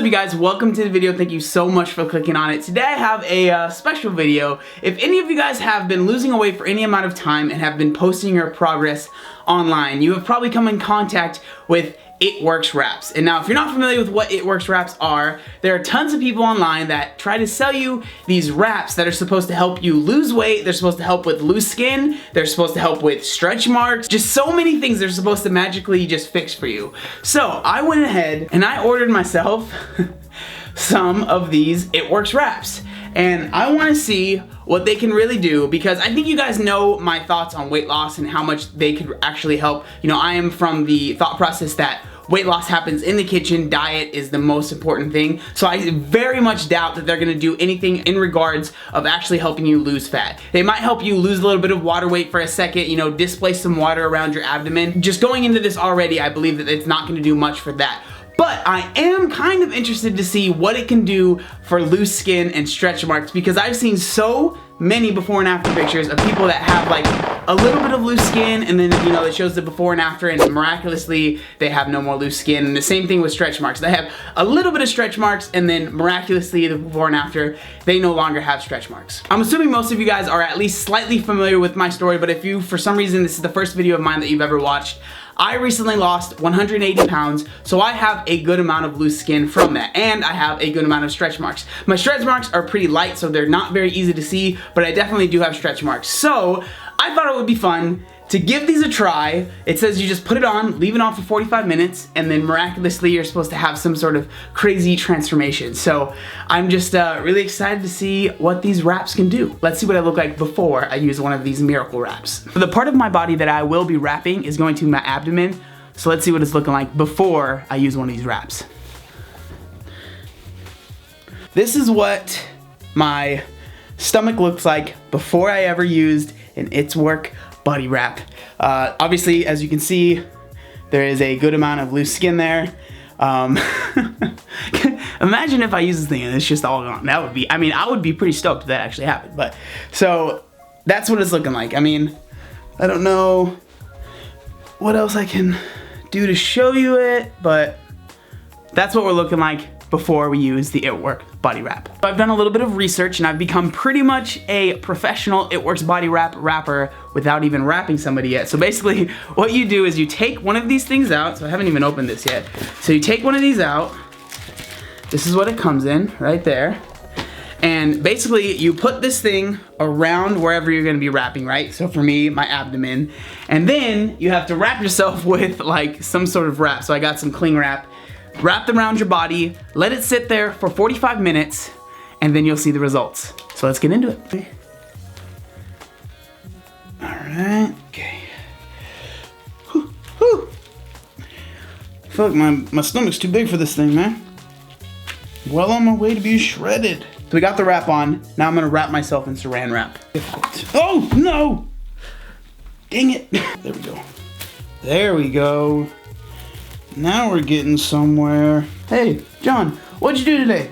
you guys? Welcome to the video. Thank you so much for clicking on it. Today I have a special video. If any of you guys have been losing weight for any amount of time and have been posting your progress online, you have probably come in contact with It Works wraps. And now if you're not familiar with what It Works wraps are, there are tons of people online that try to sell you these wraps that are supposed to help you lose weight. They're supposed to help with loose skin. They're supposed to help with stretch marks. Just so many things they're supposed to magically just fix for you. So I went ahead and I ordered myself some of these It Works wraps. And I want to see what they can really do, because I think you guys know my thoughts on weight loss and how much they could actually help. You know, I am from the thought process that weight loss happens in the kitchen. Diet is the most important thing. So I very much doubt that they're gonna do anything in regards of actually helping you lose fat. They might help you lose a little bit of water weight for a second, you know, displace some water around your abdomen. Just going into this already, I believe that it's not gonna do much for that. But I am kind of interested to see what it can do for loose skin and stretch marks, because I've seen so many before and after pictures of people that have like a little bit of loose skin, and then, you know, it shows the before and after, and miraculously they have no more loose skin. And the same thing with stretch marks. They have a little bit of stretch marks, and then miraculously the before and after, they no longer have stretch marks. I'm assuming most of you guys are at least slightly familiar with my story, but if you, for some reason, this is the first video of mine that you've ever watched, I recently lost 180 pounds, so I have a good amount of loose skin from that, and I have a good amount of stretch marks. My stretch marks are pretty light, so they're not very easy to see, but I definitely do have stretch marks. So I thought it would be fun to give these a try. It says you just put it on, leave it on for 45 minutes, and then miraculously you're supposed to have some sort of crazy transformation. So I'm just really excited to see what these wraps can do. Let's see what I look like before I use one of these miracle wraps. The part of my body that I will be wrapping is going to be my abdomen. So let's see what it's looking like before I use one of these wraps. This is what my stomach looks like before I ever used an It Works body wrap. Obviously, as you can see, there is a good amount of loose skin there. Imagine if I use this thing and it's just all gone. That would be, I mean, I would be pretty stoked if that actually happened. But so that's what it's looking like. I mean, I don't know what else I can do to show you it, but that's what we're looking like before we use the It Works body wrap. I've done a little bit of research and I've become pretty much a professional It Works body wrap rapper without even wrapping somebody yet. So basically what you do is you take one of these things out. So I haven't even opened this yet. So you take one of these out. This is what it comes in right there. And basically you put this thing around wherever you're gonna be wrapping, right? So for me, my abdomen. And then you have to wrap yourself with like some sort of wrap. So I got some cling wrap. Wrap them around your body, let it sit there for 45 minutes, and then you'll see the results. So let's get into it. Okay. All right, okay. Whew, whew. I feel like my stomach's too big for this thing, man. Well on my way to be shredded. So we got the wrap on. Now I'm gonna wrap myself in saran wrap. Oh, no! Dang it. There we go. There we go. Now we're getting somewhere. Hey, John, what'd you do today?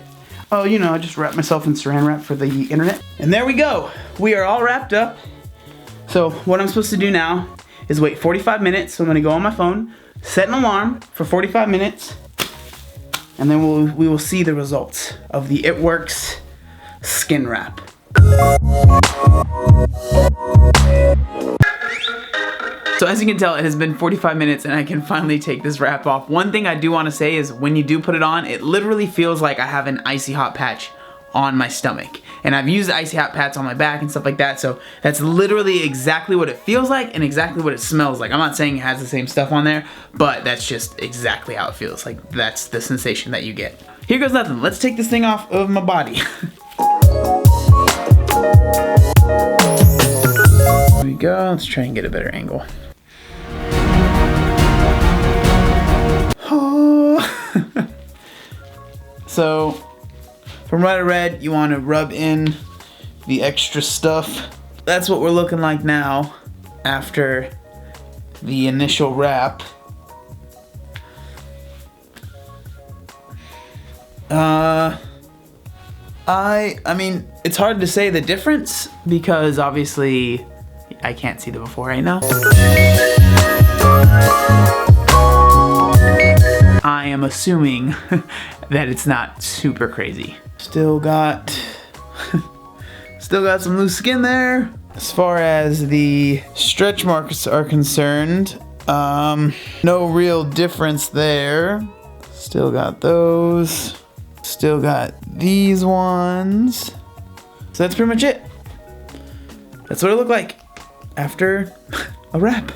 Oh, you know, I just wrapped myself in saran wrap for the internet. And there we go. We are all wrapped up. So what I'm supposed to do now is wait 45 minutes. So I'm gonna go on my phone, set an alarm for 45 minutes, and then we will see the results of the It Works skin wrap. So as you can tell, it has been 45 minutes and I can finally take this wrap off. One thing I do want to say is when you do put it on, it literally feels like I have an icy hot patch on my stomach. And I've used icy hot pats on my back and stuff like that, so that's literally exactly what it feels like and exactly what it smells like. I'm not saying it has the same stuff on there, but that's just exactly how it feels. Like, that's the sensation that you get. Here goes nothing. Let's take this thing off of my body. There we go. Let's try and get a better angle. So, from what I read, you want to rub in the extra stuff. That's what we're looking like now after the initial wrap. I mean, it's hard to say the difference because obviously I can't see the before right now. I am assuming that it's not super crazy. Still got some loose skin there. As far as the stretch marks are concerned, no real difference there. Still got those. Still got these ones. So that's pretty much it. That's what it looked like after a wrap.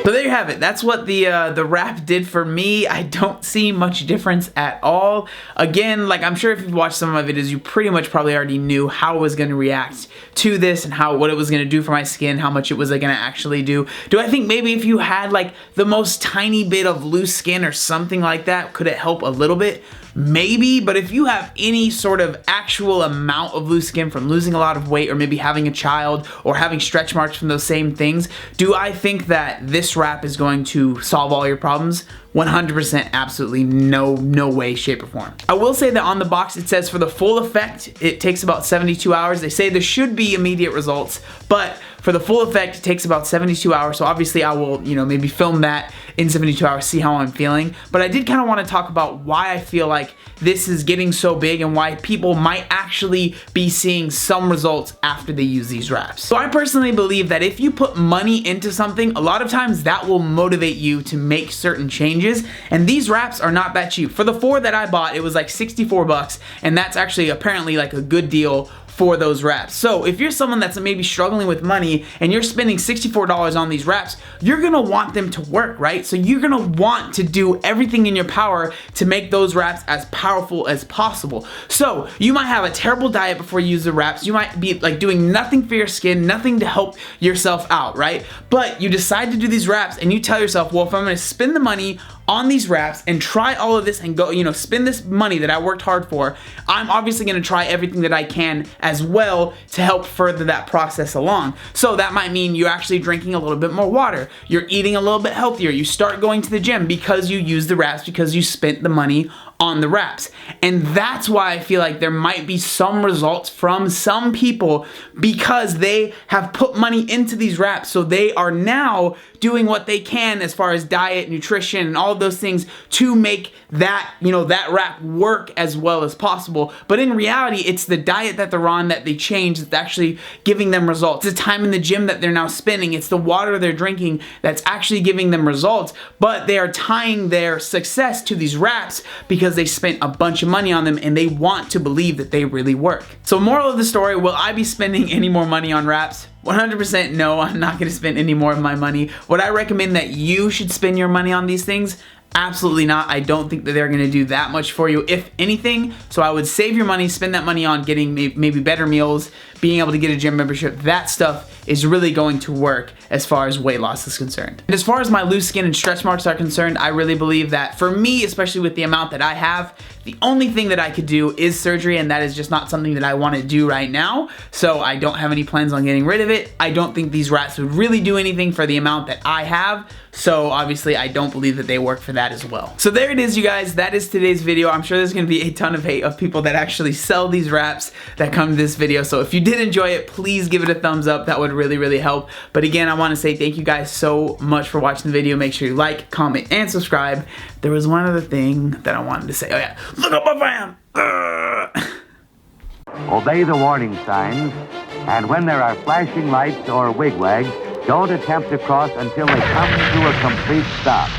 So there you have it. That's what the wrap did for me. I don't see much difference at all. Again, like I'm sure if you've watched some of my videos, you pretty much probably already knew how I was going to react to this and what it was going to do for my skin, how much it was going to actually do. Do I think maybe if you had like the most tiny bit of loose skin or something like that, could it help a little bit? Maybe, but if you have any sort of actual amount of loose skin from losing a lot of weight or maybe having a child or having stretch marks from those same things, do I think that this wrap is going to solve all your problems? 100% absolutely no way, shape, or form. I will say that on the box it says for the full effect, it takes about 72 hours. They say there should be immediate results, but for the full effect, it takes about 72 hours. So obviously I will, maybe film that in 72 hours, see how I'm feeling. But I did kind of want to talk about why I feel like this is getting so big and why people might actually be seeing some results after they use these wraps. So I personally believe that if you put money into something, a lot of times that will motivate you to make certain changes. And these wraps are not that cheap. For the 4 that I bought, it was like 64 bucks. And that's actually apparently like a good deal for those wraps. So if you're someone that's maybe struggling with money and you're spending $64 on these wraps, you're gonna want them to work, right? So you're gonna want to do everything in your power to make those wraps as powerful as possible. So you might have a terrible diet before you use the wraps. You might be like doing nothing for your skin, nothing to help yourself out, right? But you decide to do these wraps and you tell yourself, well, if I'm gonna spend the money on these wraps and try all of this and go, spend this money that I worked hard for, I'm obviously gonna try everything that I can as well to help further that process along. So that might mean you're actually drinking a little bit more water, you're eating a little bit healthier, you start going to the gym because you use the wraps, because you spent the money on the wraps. And that's why I feel like there might be some results from some people because they have put money into these wraps. So they are now doing what they can as far as diet, nutrition, and all of those things to make that, that wrap work as well as possible. But in reality, it's the diet that they're on that they change that's actually giving them results. It's the time in the gym that they're now spending. It's the water they're drinking that's actually giving them results. But they are tying their success to these wraps because they spent a bunch of money on them and they want to believe that they really work. So moral of the story, will I be spending any more money on wraps? 100% no, I'm not going to spend any more of my money. Would I recommend that you should spend your money on these things? Absolutely not. I don't think that they're going to do that much for you, if anything. So I would save your money, spend that money on getting maybe better meals, being able to get a gym membership. That stuff is really going to work as far as weight loss is concerned. And as far as my loose skin and stretch marks are concerned, I really believe that for me, especially with the amount that I have, the only thing that I could do is surgery, and that is just not something that I want to do right now. So I don't have any plans on getting rid of it. I don't think these wraps would really do anything for the amount that I have. So obviously I don't believe that they work for that as well. So there it is, you guys. That is today's video. I'm sure there's going to be a ton of hate of people that actually sell these wraps that come to this video. So if you did enjoy it, please give it a thumbs up. That would really help. But again, I want to say thank you guys so much for watching the video. Make sure you like, comment, and subscribe. There was one other thing that I wanted to say. Oh yeah, look up my fam. Obey the warning signs, and when there are flashing lights or wigwags, don't attempt to cross until they come to a complete stop.